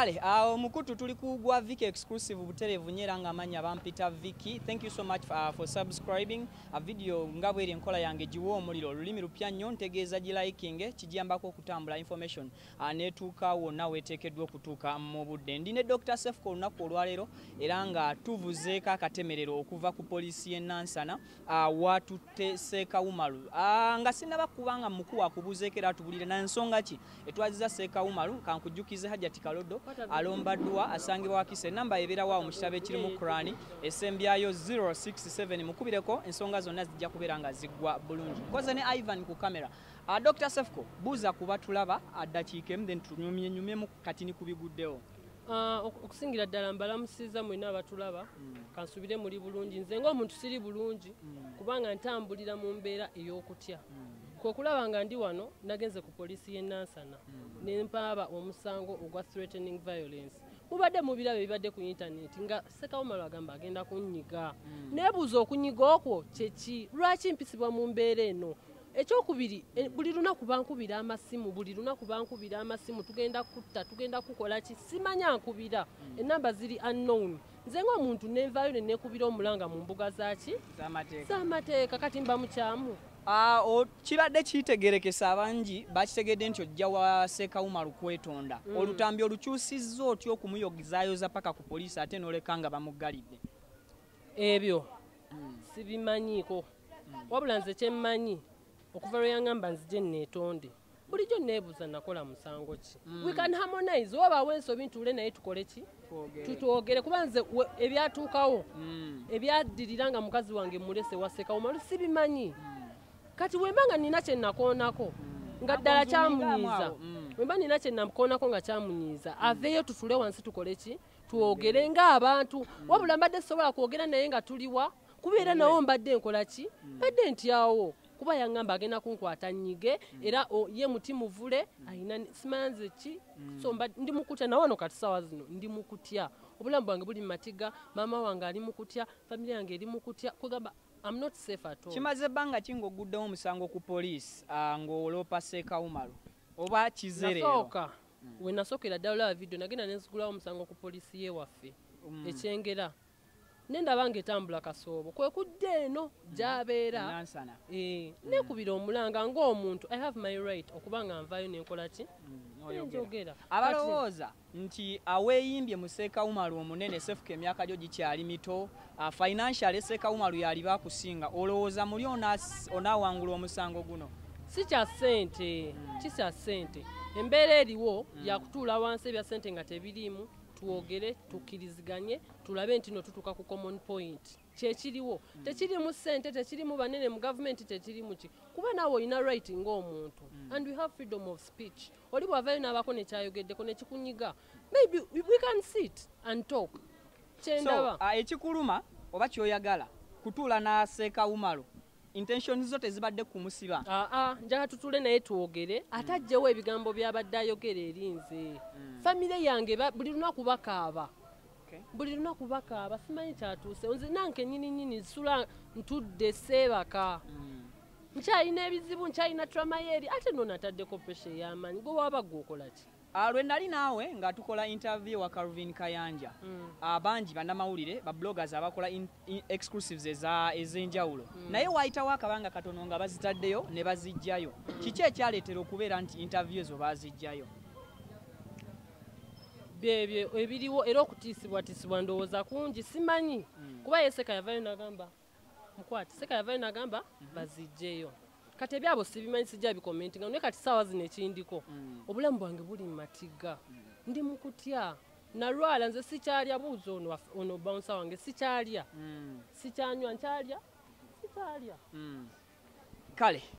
Kale, mukutu tuli kugwa Viki exclusive buterevu nyera nga manya bampita Viki. Thank you so much for subscribing. A video ngabweri enkola yange jiwo omuliro lulimi lupya nnyo ntegeeza giliking kijambako okutambula information netuuka wonna weteekeddwa okutuuka mu budde. Ndine Dr. Sefko olunaku olwaleero era nga tuvuzeeko akatemerero okuva ku poliisi y'e Nansana watutte Ssekawumalu nga sinaba kubanga mukuwa kubuzeeko era tubulire na nsonga ki etwaziza Ssekawumalu kankujjukize Hajati Kalodo alombaddwa asangibwa wakise namba ebeerawo mu kitabo ekirimu Qur'ani essembyayo 067 mukubireko ensonga zonna zijja kubeera nga ziggwa bulungi. Koze ne Ivan ku kamera. Dr. Sefko buuza kuba tulaba addakiika emu then tunyumyemu katini kubiguddewo. Okusingira ddala mbalamusiza mwena abatulaba kansubire muri bulungi nze ng'omuntu siri bulungi kubanga ntambulira mu mbeera ey'okutya. Kwekulaba nga ndi wano nagenze ku poliisi y'e Nansana nempaaba omusango ogwa threatening violence. Mubadde mubirabe bibadde ku internet nga Ssekawumalu agamba agenda kunnyiga. Neebuuza okunyiga okwo kyeki lwaki mpisibwa mu mbeera eno. Ekyokubiri buli lunaku bankubira amasimu tugenda kutta tugenda kukola ki simanya nkubira enamba ziri unknown. Nze ng'omuntu nenvayo ne nekubira omulanga mu mbuga zaki z'amateeka kati mba mukyamu. Kibadde kitegerekesa abangi bakitegedde nti ojja wa Ssekawumalu kwetonda. Olutambi olukyusizza otyo okumuyogizaayoza paka ku poliisi ate n'oleka nga bamuggalidde. Ebyo sibimanyiiko wabula nze kyemmanyi okuva lwe yaŋŋamba nzije neetonde bulijjo neebuuza nakola musango ki. We can harmonize wabaawo ensobi ntuule naye tukole ki tutwogere kuba nze ebyatuukawo ebyaddirira nga mukazi wange mulese wa Ssekawumalu sibimanyi. Kati wemba nga nina kye nakoonako nga ddala kyamunyiiza wemba nina kye nakoonako nga kyamunyiiza aveeyo tutule wansi tukole ki twogere ng'abantu wabula mbadde sobola kwogera naye nga tuliwa kubeera nawo mbadde nkola ki mbadde ntyawo kuba yaŋŋamba agenda kunkwata nnyige era ye muti muvule ayina simanze ki so ndi mukutya nawe wano kati ssaawa zino ndi mukutya obulamu bwange buli mu matiga maama wange ali mukutya famire yange eri mukutya kugamba I'm not safe at all. Kimaze banga ng'oguddewo omusango ku poliisi ng'oloopa Ssekawumalu oba kizereero. Nasooka we nasookera ddala olaba video nagenda nenzigulawo omusango ku poliisi y'ewaffe ekyengera nendaba ng'etambula kasoobo kwe kudde eno gy'abeera nekubira omulanga ng'omuntu I have my right okuba nga nvaayo nenkola ki njogera. Abalowooza nti aweeyimbye mu Ssekawumalu omunene Sefko emyaka gyo gikyali mito financial Ssekawumalu yali bakusinga olowooza muli onaawangula omusango guno? Si kya ssente kisa ssente embeera eriwo yakutuula wansi ebya ssente nga tebiriimu tuwogere tukkiriziganye tulabe nti no tutuuka ku common point kyekiriwo tekirimu ssente tekirimu banene mu gavumenti tekirimu ki kuba naawe olina right ng'omuntu and we have freedom of speech. Oli bw'avaayo n'abako nekyayogeddeko nekikunyiga maybe we can sit and talk kyendaba. So ekikuluma oba kyoyagala kutuula na Ssekawumalu intention zo tezibadde kumusiba? Njagala tutule naye twogere atajjewo ebigambo byabadde ayogera eri nze famire yange buli lunaku bakaaba buli lunaku bakaaba simanyi kyatuuse nze nanke nnyini nsula ntudde seebaka nkyalina ebizibu nkyalina tramayeri ate no nataddeko pressure ey'amaanyi gwe waba gwokola ki? Lwe nali naawe nga tukola interview wa Calvin Kayanja abangi bannamawulire bloggers abakola exclusives ez'enjawulo naye waayitawo akabanga katono nga bazitaddeyo ne bazijjayo kiki ekyaleetera okubeera nti interview ezo baazijjayo? Byebyo ebiriwo era okutiisibwatiisibwa ndowooza kungi simanyi kuba ye Seka yavaayo n'agamba mukwati Seka yavaayo n'agamba bazijjeyo kati ebyabo sibimanyi sijja bikomentinga naye kati ssaawa zino ekindiko obulamu bwange buli mu matiga ndi mukutya nalwala nze sikyalya buuzo ono bouncer wange sikyalya sikyanywa nkyalya sikyalya kale